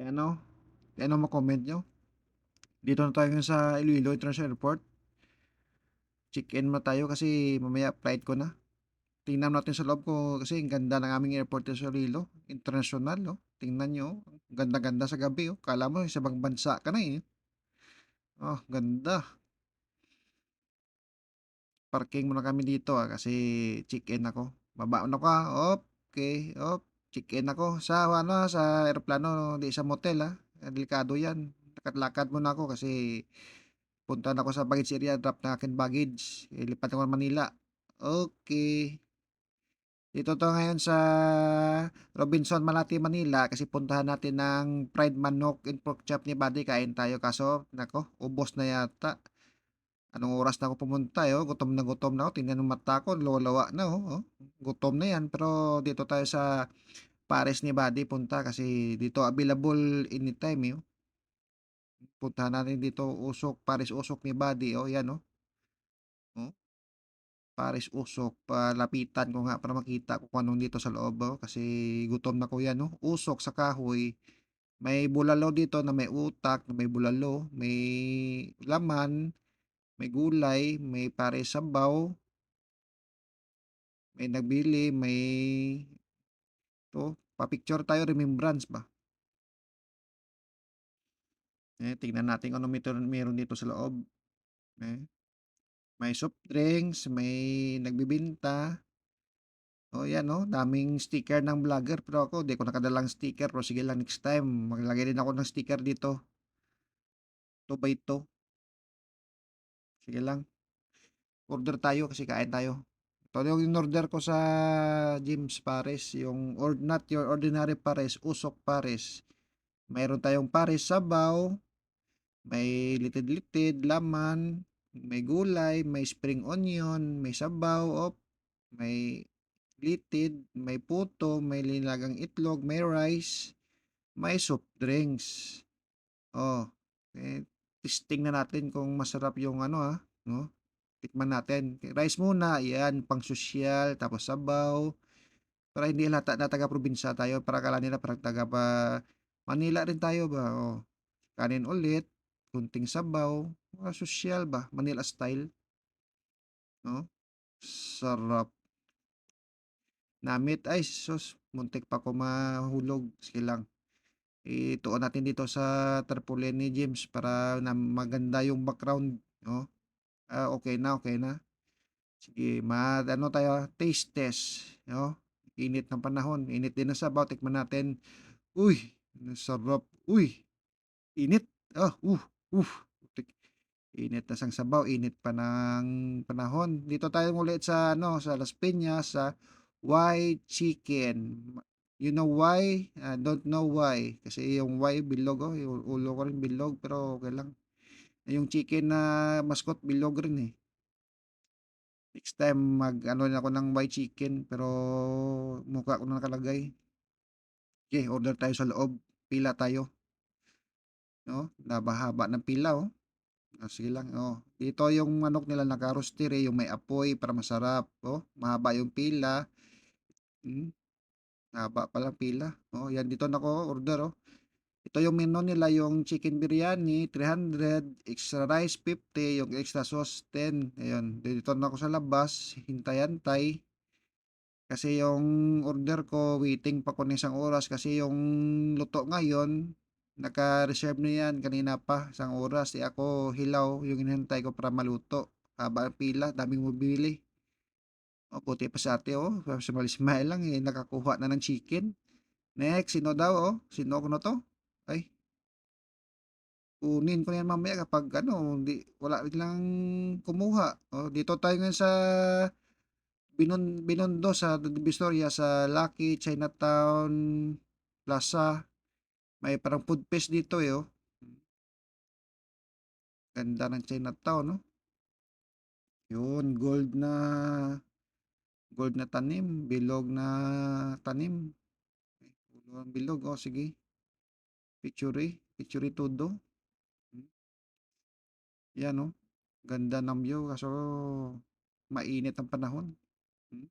ano, ano mo-comment nyo. Dito na tayo ngayon sa Iloilo International Airport. Check-in na tayo kasi mamaya flight ko na. Tingnan natin sa loob ko kasi ang ganda ng aming airport sa Iloilo International, no? Tingnan nyo, oh. Ganda-ganda sa gabi, oh. Kala mo, sa ibang bansa ka na, eh. Oh, ganda. Parking muna kami dito, kasi check-in ako. Babaon ako, ah. Okay, check-in ako sa, ano, sa aeroplano, di sa motel, ah. Delikado yan. Lakad-lakad muna ako kasi punta na ako sa baggage area, drop na akin baggage. Ilipat ako ng Manila. Okay. Dito to ngayon sa Robinson, Malate, Manila kasi puntahan natin ng fried manok and pork chop ni Buddy. Kain tayo kaso, nako, ubos na yata. Anong oras na ako pumunta, eh, oh? Gutom na ako. Tingnan ng mata ko, lolawa na, oh. Gutom na yan. Pero dito tayo sa Pares ni Buddy punta kasi dito available anytime, eh, oh. Puntahan natin dito, Usok, Pares Usok ni Buddy, oh, yan, oh. Oh. Pares Usok, palapitan ko nga para makita ko kung anong dito sa loob, oh, kasi gutom na ko yan, no? Usok sa kahoy, may bulalo dito na may utak, na may bulalo, may laman, may gulay, may pares sabaw, may nagbili, may to, pa-picture tayo, remembrance ba? Tingnan natin kung ano meron dito sa loob. Eh, may soft drinks, may nagbibinta. Oh, yan, oh, daming sticker ng vlogger pero ako 'di ko nakadalang sticker pero sige lang next time maglagay din ako ng sticker dito, 2 by 2. Sige lang, order tayo kasi kain tayo. Ito yung in-order ko sa Jim's Pares, yung not your ordinary pares, usok pares. Mayroon tayong pares sabaw, may litid-litid, laman, may gulay, may spring onion, may sabaw, may litid, may puto, may nilagang itlog, may rice, may soft drinks. Oh, testing na natin kung masarap yung ano, no? Tikman natin. Rice muna, yan, pang sosyal, tapos sabaw. Para hindi halata na taga-probinsya tayo, para akala nila parang taga pa Manila rin tayo ba? Oh, kanin ulit, kunting sabaw, mga sosyal ba? Manila style, no? Sarap. Namit, ay sus, muntik pa ko mahulog. Sige lang. Ituon natin dito sa tarpaulin ni James para na maganda yung background, no? Okay na, okay na. Sige, ano tayo, taste test, no? Init ng panahon, init din ang sabaw, tikman natin. Uy, ang sarap. Uy, init. Putik. Init na sang sabaw, init pa ng panahon. Dito tayo ulit sa ano, sa Las Piñas, sa White Chicken. You know why? I don't know why. Kasi yung why bilog, oh, yung ulo ko rin bilog, pero okay lang. Yung chicken na mascot bilog rin, eh. Next time mag-ano na ako ng white chicken pero mukha ko na nakalagay. Okay, order tayo sa loob. Pila tayo, no? Haba-haba ng pila, oh. Sige lang, oh. Dito yung manok nila naka-roaster, eh, yung may apoy para masarap, oh. Mahaba yung pila. Hmm, haba pala pila. Oh, yan dito nako order, oh. Ito yung menu nila, yung chicken biryani 300, extra rice 50, yung extra sauce 10. Ayun, dito na ako sa labas, hintay-antay. Kasi yung order ko, waiting pa ko ng isang oras kasi yung luto ngayon, naka-reserve na yan kanina pa, isang oras. Ako, hilaw, yung hinihintay ko para maluto. Haba ang pila, daming bumibili. O, buti pa sa ate, oh, smile lang, eh, nakakuha na ng chicken. Next, sino daw, oh? Sino ko na to? Ay, kunin ko na yan mamaya kapag ano, di, wala lang kumuha. Oh, dito tayo ngayon sa Binondo sa Divisoria sa Lucky Chinatown Plaza. May parang food fest dito, eh, oh. Ganda ng Chinatown, no? Yun, gold na tanim, bilog na tanim. Ulo ang bilog, oh, sige. Picture todo. Hmm, yan, oh. Ganda ng view, kaso mainit ang panahon. Hmm,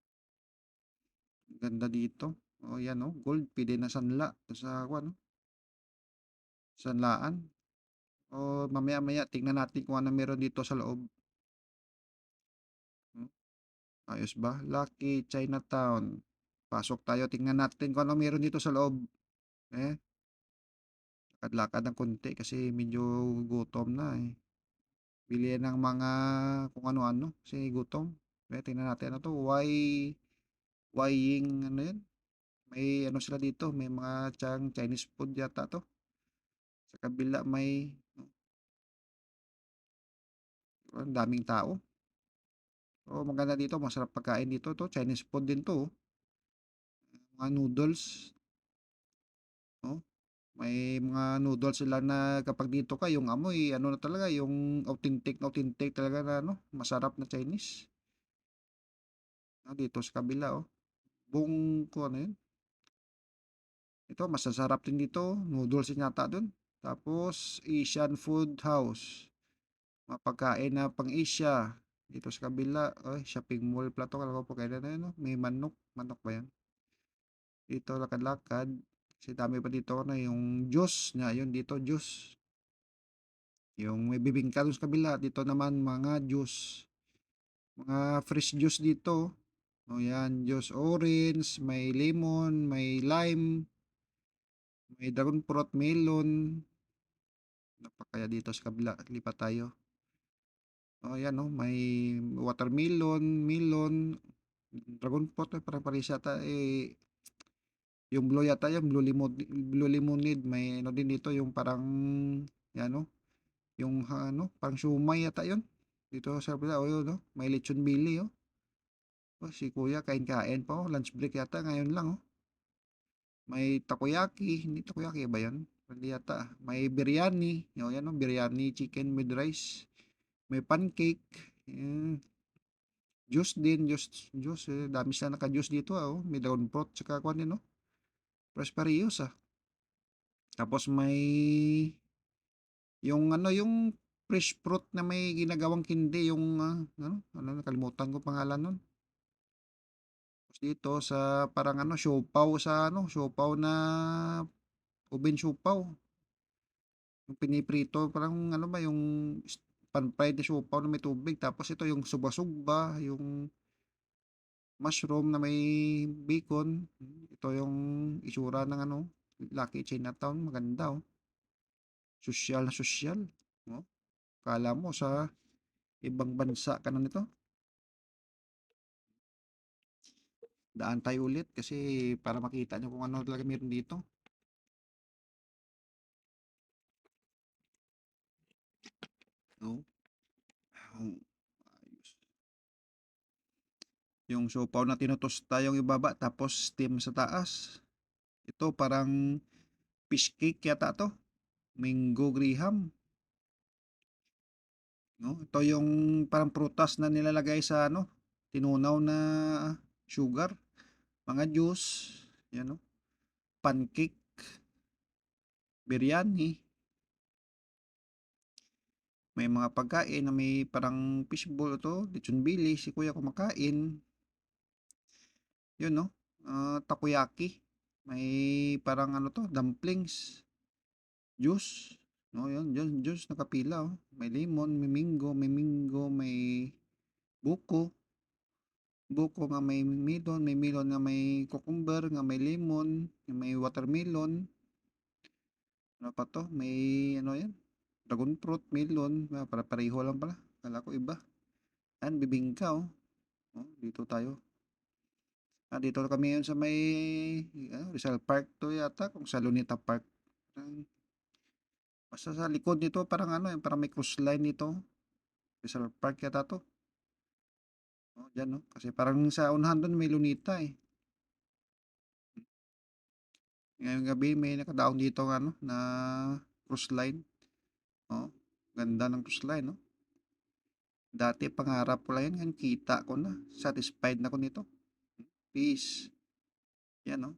ganda dito. Oh, yan, oh. Gold, pwede na sanla. Sa, ano, Sanlaan. O mamaya-maya tingnan natin kung ano meron dito sa loob. Hmm, ayos ba? Lucky Chinatown. Pasok tayo, tingnan natin kung ano meron dito sa loob. Eh, lakad-lakad ng konti kasi medyo gutom na eh. Bili ng mga kung ano-ano kasi gutom. Tingnan natin ano to. Ying ano yun? May ano sila dito. May mga Chinese food yata to. Sa kabila may ang daming tao. Oh, maganda dito. Masarap pagkain dito to. Chinese food din to. Mga noodles. Oh, may mga noodles sila na kapag dito ka, yung amoy, ano na talaga, yung authentic talaga na ano, masarap na Chinese. Dito sa kabila, oh. Buong, kung ano yun, ito, masasarap din dito. Noodles din yata dun. Tapos, Asian Food House. Mga pagkain na pang Asia. Dito sa kabila, ay, shopping mall pala to. Kala ko pagkain na yun, no? May manok. Manok ba yan? Dito, lakad-lakad. Kasi dami pa dito, ano, yung juice niya. Yun dito, juice. Yung may bibingka dun sa kabila. Dito naman, mga juice. Mga fresh juice dito. O yan, juice orange, may lemon, may lime, may dragon fruit, melon. Ano pa kaya dito sa kabila? Lipat tayo. Oh, yan oh, may watermelon, melon, dragon fruit, parang pares yata eh. Yung blue yata yung blue lemonade, may ano din dito yung parang yan oh, yung ano, parang siumay yata yun. Dito sa kabila, oh yun oh, may lechon bili oh. Oh, si kuya kain-kain pa oh, lunch break yata ngayon lang oh. May takoyaki, hindi takoyaki ba yan? Hindi yata. May biryani, oh yan oh, biryani chicken with rice. May pancake, eh, juice din, juice, dami sila naka-juice dito, oh. May dragon fruit, tsaka kung ano, no? Prosperous, ah. Tapos may, yung ano, yung fresh fruit na may ginagawang kindi, yung, ano, nakalimutan ko pangalan nun. Tapos dito sa, parang ano, siopaw sa, ano, siopaw na, ube siopaw. Yung piniprito, parang, ano ba, yung pan-fried na siopaw na may tubig. Tapos ito yung suba-suba, yung mushroom na may bacon. Ito yung itsura ng ano, Lucky Chinatown. Maganda oh. Sosyal na sosyal. Oh, kala mo sa ibang bansa ka na nito. Daan tayo ulit kasi para makita nyo kung ano talaga meron dito. No? Oh, ayos. Yung siopaw na tinutosta yung ibaba tapos steam sa taas. Ito parang fish cake yata to. Mango graham. No? Ito yung parang prutas na nilalagay sa ano, tinunaw na sugar, mga juice, yan no, pancake, biryani, may mga pagkain na may parang fishball to, lechon bili, si kuya kumakain, yun no, takoyaki, may parang ano to, dumplings, juice, no, yun, juice nakapila, oh. May lemon, may mango, may buko, nga may melon nga may cucumber, nga may lemon, nga may watermelon, ano pa 'to, may ano 'yan, dragon fruit, melon, pareho lang pala, akala ko iba. Ayan bibingka, oh. Oh, dito tayo. Dito kami ngayon sa may Rizal Park 'to yata, kung sa Luneta Park. Parang basta sa likod nito parang ano, parang may cruise line nito, Rizal Park yata 'to. Oh, diyan 'no, kasi parang sa unahan dun may Luneta, eh. Ngayong gabi may nakadaong dito ano, na cruise line. Oh, ganda ng cruise line, no? Dati pangarap ko lang yan, ngayon kita ko na. Satisfied na ko nito. Peace. Yan, no?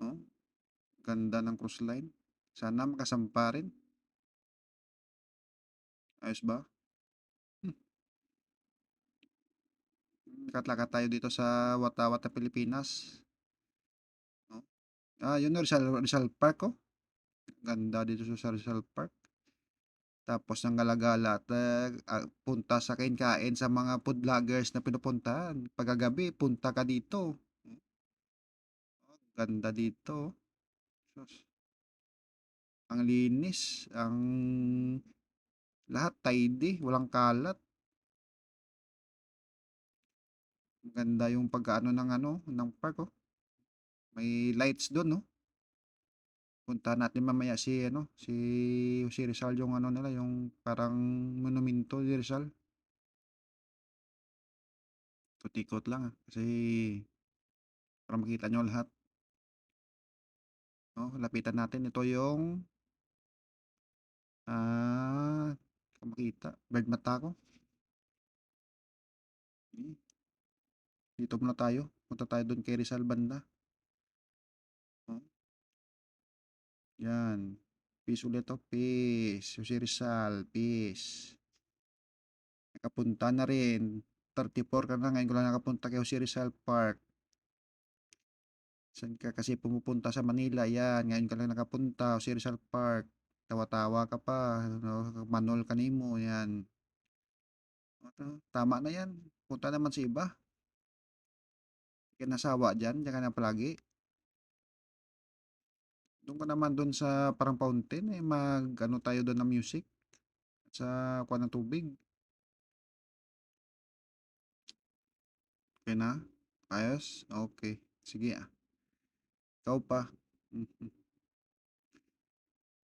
Oh, ganda ng cruise line. Sana makasampa rin. Ayos ba? Hmm. Lakat tayo dito sa Watawata, Pilipinas. No? Yun 'no, Rizal Park, oh, ganda dito sa Rizal Park. Tapos ang gala-gala at, punta sa kain-kain sa mga food vloggers na pinupuntahan. Pagkagabi punta ka dito, ganda dito, oh. Sus, ang linis, ang lahat tidy, walang kalat. Ganda yung pag-aano ng ano, ng park, oh. May lights dun, no? Puntahan natin mamaya si ano, si Rizal yung ano nila, yung parang monumento ni Rizal. Ikot-ikot lang, kasi para makita nyo lahat. Oh, lapitan natin. Ito yung kung makita, bird mata ko. Hmm, dito muna tayo. Punta tayo dun kay Rizal banda. Oh, yan. Peace ulit, oh. Peace. Si Rizal, peace. Nakapunta na rin. 34 ka na ngayon ko lang nakapunta kay Jose Rizal Park. Saan ka kasi pumupunta sa Manila? Yan, ngayon ka lang nakapunta, Jose Rizal Park. Tawa-tawa ka pa, no? Manol ka nimo, yan. Tama na yan. Punta naman sa iba. Hindi ka nasawa dyan, dyan ka na palagi. Doon ka naman doon sa parang fountain, ano tayo doon ng music sa kuha ng tubig. Okay na? Ayos? Okay. Sige ah. Ikaw pa. Mhm.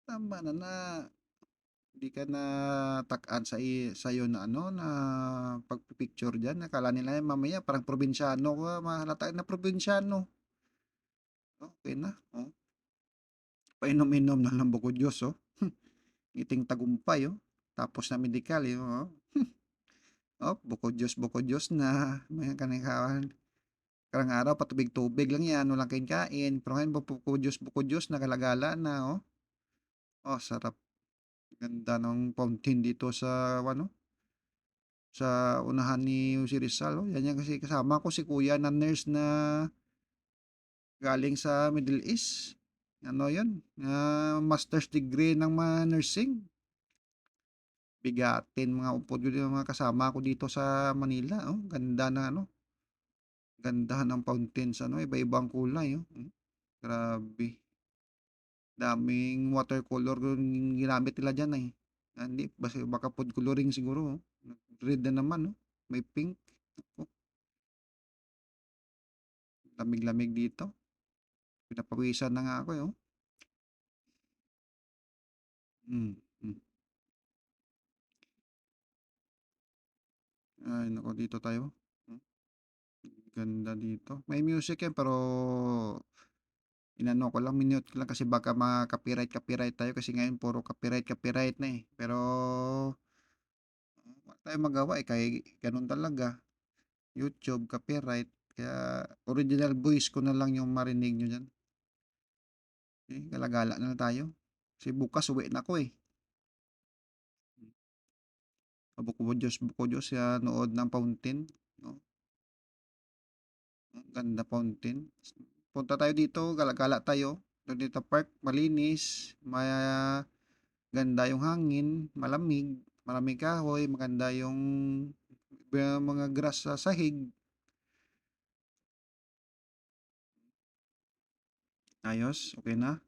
Tama na na. Di ka na takaan sa'yo na ano na pagpipicture dyan. Akala nila mamaya parang probinsyano ka. Mahalata na probinsyano. Okay na. Oh. Painom-inom na lang buko Diyos. Oh. Ngiting tagumpay. Oh. Tapos na medikal. Oh. Oh, buko Diyos na. May kanikawan. Karang araw, patubig-tubig lang yan. Walang kain-kain. Pero ngayon, buko Diyos na galagala na. Oh. Oh, sarap. Ganda ng fountain dito sa ano, sa unahan ni si Rizal. Oh. Yan yan kasi kasama ko si kuya na nurse na galing sa Middle East. Ano yun? Master's degree ng mga nursing. Bigatin mga upo yun yung mga kasama ko dito sa Manila. Oh. Ganda na ano. Ganda ng fountains. Ano, iba-ibang kulay. Oh. Grabe. Daming watercolor yung ginamit nila dyan eh. Hindi, baka food coloring siguro. Oh. Red na naman. Oh. May pink. Oh, lamig-lamig dito. Pinapawisan na nga ako. Eh, oh. Mm, mm. Ay, nako, dito tayo. Hmm, ganda dito. May music yan, pero inano ko lang, minute ko lang kasi baka copyright tayo kasi ngayon puro copyright na eh. Pero wala tayong magawa eh, kaya ganun talaga. YouTube, copyright. Kaya original voice ko na lang yung marinig nyo dyan. Eh, gala-gala na lang tayo. Kasi bukas uwi na ako eh. Buko Diyos, nood ng fountain. No? Ang ganda fountain. Punta tayo dito, gala-gala tayo. Doon dito park, malinis, ganda yung hangin, malamig, maraming kahoy, maganda yung mga grass sa sahig. Ayos, okay na.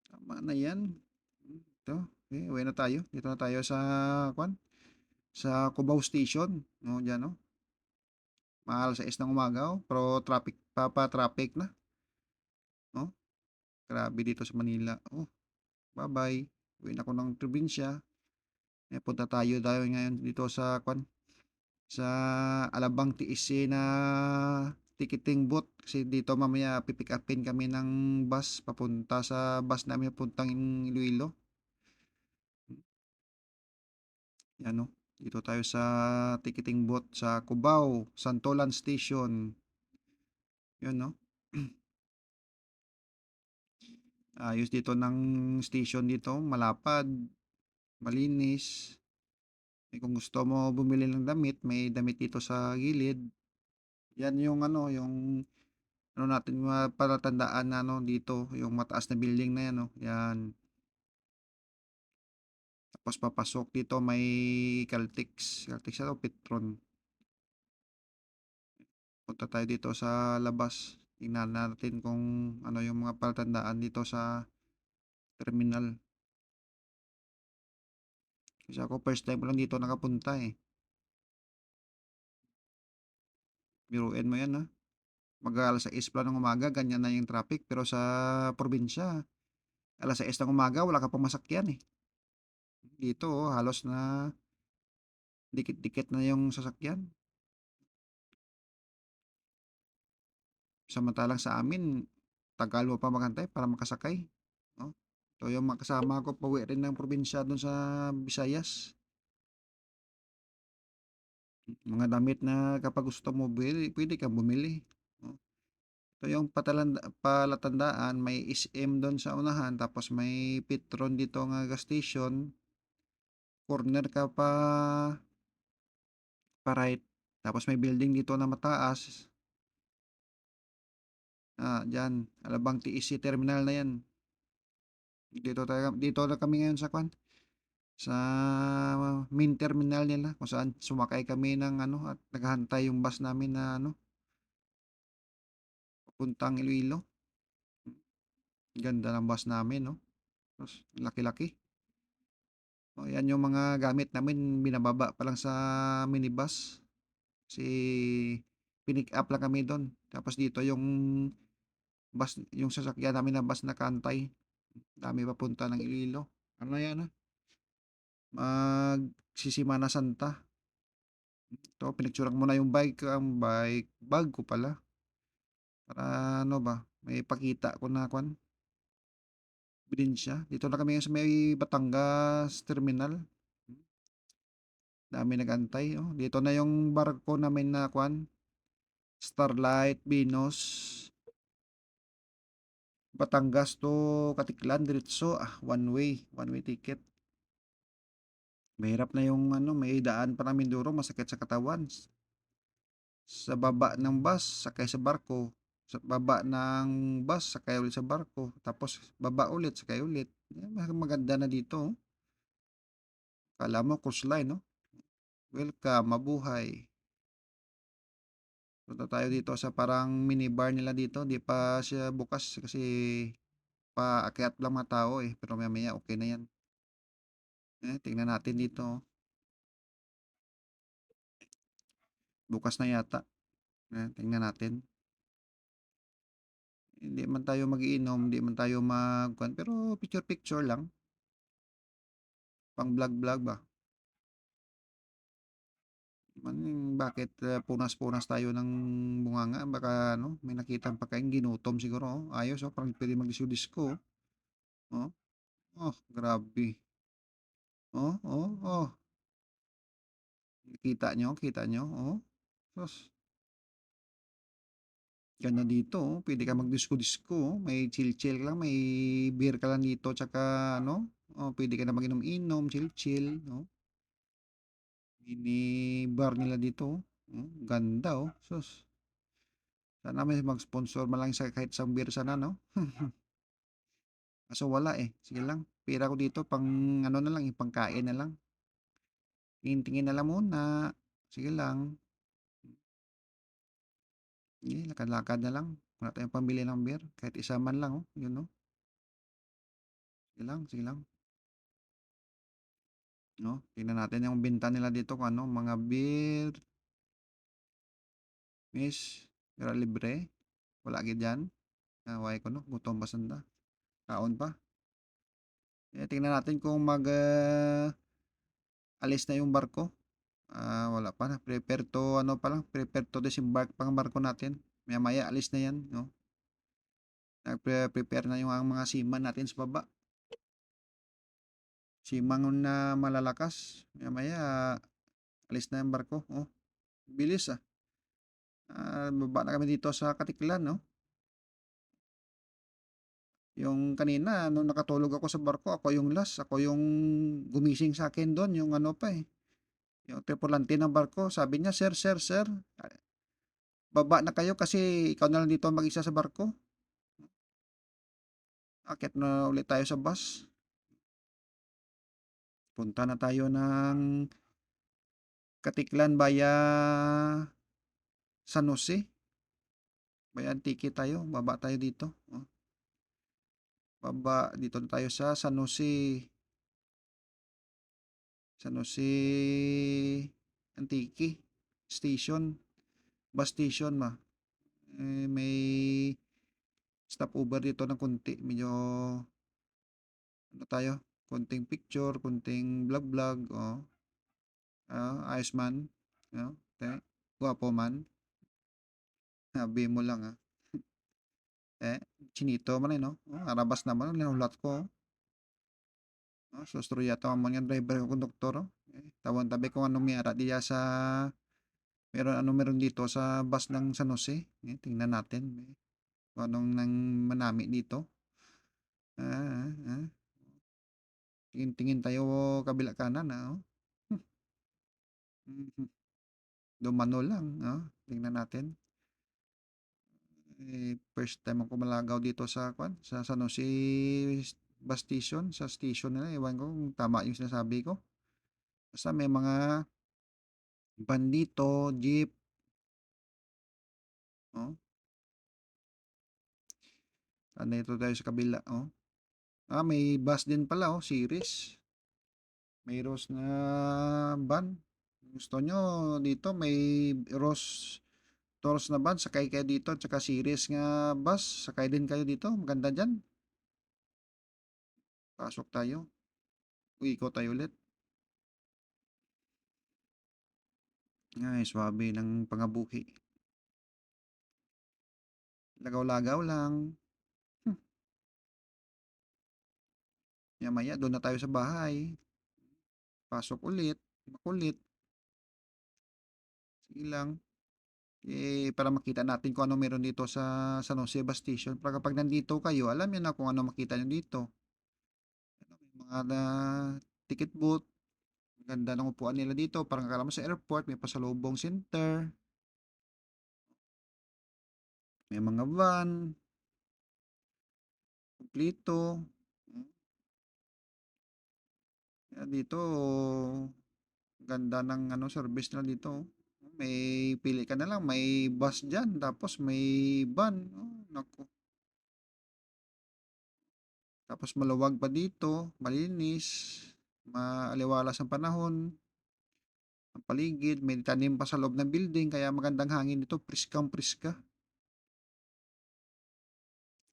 Tama na yan. Ito, okay, uwi na tayo. Dito na tayo sa, kwan, sa Cubao Station. No, dyan, no. Mahal sa is ng umaga, oh. Pero traffic na. No? Grabe dito sa Manila. Oh, bye-bye. Uwi na ako ng probinsya. Punta tayo ngayon dito sa kwan, sa Alabang TSC na ticketing booth kasi dito mamaya pipick upin kami ng bus papunta sa bus namin papuntang Iloilo. Yan no. Dito tayo sa ticketing booth sa Cubao, Santolan Station. Yun no. Ayos dito ng station dito, malapad, malinis. Kung gusto mo bumili ng damit, may damit dito sa gilid. Yan yung ano, yung ano natin, mga palatandaan na ano dito, yung mataas na building na yan, oh, yan. Tapos papasok dito may Caltex ano, Petron. Punta tayo dito sa labas. Tingnan natin kung ano yung mga palatandaan dito sa terminal. Kasi ako first time ko lang dito nakapunta eh. Biruin mo yan ha. Mag-alas 6 pa ng umaga, ganyan na yung traffic. Pero sa probinsya, alas 6 ng umaga, wala ka pang masakyan eh. Dito, oh, halos na dikit-dikit na yung sasakyan. Samantalang sa amin, tagal mo pa magantay para makasakay. No? So yung mga kasama ko, pauwi rin ng probinsya doon sa Visayas. Mga damit na kapag gusto mo bumili, pwede kang bumili. No? So yung palatandaan, may SM doon sa unahan, tapos may Petron dito nga gas station, corner ka pa right, tapos may building dito na mataas, dyan, Alabang TEC terminal na yan. Dito na kami ngayon sa kwan, sa main terminal nila, kung saan sumakay kami ng ano, at naghahantay yung bus namin na ano, papuntang Iloilo. Ganda ng bus namin, no? Tapos, laki-laki. O, yan yung mga gamit namin, binababa pa lang sa minibus. Kasi pinick up lang kami doon. Tapos dito yung bus, yung sasakyan namin na bus nakantay. Dami papunta ng Iloilo. Ano yan, ah? Magsisimana Santa. Ito, pinicturean ko muna yung bike, ang bike bag ko pala. Para ano ba, may pakita ko na kwan, ebidensya. Dito na kami ngayon sa may Batangas Terminal. Dami nag-antay, oh. Dito na yung barko namin na kwan, Starlight Venus. Batangas to Katiklan diretso, one way ticket. Mahirap na yung ano, may daan pa ng Mindoro, masakit sa katawan. Sa baba ng bus, sakay sa barko. Sa baba ng bus, sakay ulit sa barko. Tapos baba ulit, sakay ulit. Maganda na dito, oh. Kala mo cruise line, no? Welcome, mabuhay. Punta tayo dito sa parang minibar nila dito. Di pa siya bukas kasi paakyat lang mga tao eh. Pero mamaya okay na yan. Tingnan natin dito, oh. Bukas na yata. Tingnan natin. Hindi man tayo magiinom, hindi man tayo pero picture-picture lang. Pang vlog-vlog ba? Bakit punas-punas tayo ng bunganga? Baka ano, may nakitang pagkain ginutom siguro. Oh. Ayos, oh, parang pwede mag-disco-disco. Oh. Oh, grabe. Oh, oh, oh. Kita nyo, oh. Sus, ganda dito, oh. Pwede ka mag-disco-disco, oh. May chill-chill lang, may beer ka lang dito, tsaka ano, oh, pwede ka na mag-inom-inom, chill-chill, oh. Mini bar nila dito, oh. Oh, ganda, oh. Sus. Sana may mag-sponsor man lang sa kahit isang beer sana, no? Kaso wala eh. Sige lang. Pira ko dito pang ano na lang, pangkain na lang. Tingin-tingin na lang muna. Sige lang. Sige, lakad-lakad na lang. Wala tayong pambili ng beer. Kahit isa man lang, oh. Yun, no? Sige lang, sige lang. No? Tingnan natin yung binta nila dito kung ano, mga beer, miss, pero libre. Wala agad dyan. Why ko no, gutom ba sanda? Kaon pa. Tingnan natin kung alis na yung barko. Wala pa na. Prepare to, ano pa lang, prepare to disembark pang barko natin. Maya-maya, alis na yan, no? Nagpre-prepare na yung ang mga seaman natin sa baba. Seaman na malalakas. Maya-maya, alis na yung barko. Oh, bilis ah. Baba na kami dito sa Katiklan, no? Yung kanina, nung nakatulog ako sa barko, ako yung last. Ako yung gumising sa akin doon, yung ano pa eh. Yung tripulante ng barko, sabi niya, sir, sir, sir. baba na kayo kasi ikaw na lang dito mag-isa sa barko. Akyat na ulit tayo sa bus. Punta na tayo ng Katiklan via San Jose. Via Antique tayo. Baba tayo dito. Oh, baba. Dito na tayo sa San Jose. San Jose Antique Station. Bus station ma. May stopover dito ng konti. Medyo ano tayo? Konting picture, konting vlog-vlog. Oh. Ayos man. Oh, gwapo man. Sabi mo lang ah. Chinito man no? Oh, arabas naman, linulat ko. Sustro yata mo yan, driver ko, konduktor. Tawan tabi ko ano may ara diya sa meron dito sa bus ng San Jose. Tingnan natin. Kung anong nang manami dito. Ah, ah. Tingin-tingin tayo kabila kanan. Oh. Mhm. Dumano lang. Tingnan natin. First time ako malagaw dito sa San Jose bus station, sa station nila. Ewan ko kung tama yung sinasabi ko. Basta may mga van dito, jeep. Oh. Nandito tayo sa kabila. Oh. May bus din pala. Oh, series. May Rose na van. Gusto nyo dito may Rose Tours na van. Sakay kayo dito. Tsaka series nga bus. Sakay din kayo dito. Maganda dyan. Pasok tayo. Iko tayo ulit. Ay, swabe ng pangabuhi. Lagaw-lagaw lang. Hmm. Maya doon na tayo sa bahay. Pasok ulit. Makulit. Sige lang. Para makita natin kung ano meron dito sa San Jose Bus Station. Para kapag nandito kayo, alam niyo na kung ano makita niyo dito. May mga ticket booth. Ganda ng upuan nila dito. Parang akala mo sa airport. May pasalubong center. May mga van. Kumplito. Dito, ganda ng service nila dito. May pili ka na lang, may bus dyan, tapos may van. Naku. Tapos maluwag pa dito, malinis, maaliwalas ang panahon, ang paligid, may tanim pa sa loob ng building, kaya magandang hangin dito, priskang priska.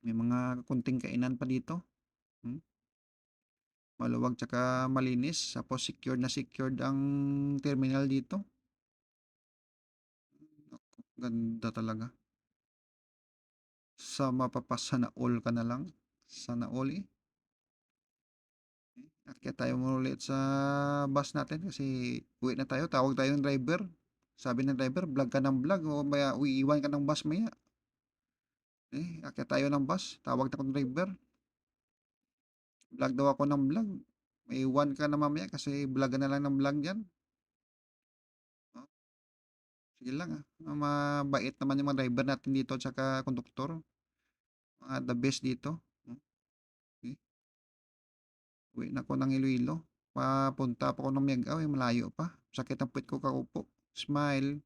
May mga kunting kainan pa dito. Hmm? Maluwag tsaka malinis, tapos secured ang terminal dito. Naku, ganda talaga. Sa mapapasa na all ka na lang. Sana all eh. Akyat tayo muna ulit sa bus natin kasi uwi na tayo. Tawag tayo ng driver. Sabi ng driver, vlog ka ng vlog o maya iiwan ka ng bus maya. Akyat tayo ng bus. Tawag na ng driver. Vlog daw ako ng vlog. May iwan ka na mamaya kasi vlog ka na lang ng vlog dyan. Oh, sige lang ah. Mabait naman yung mga driver natin dito at saka konduktor. Mga the best dito. Okay. Uwi na ako ng Iloilo. Papunta pa ako ng Miagao. Malayo pa. Sakit ang puwit ko kaupo. Smile.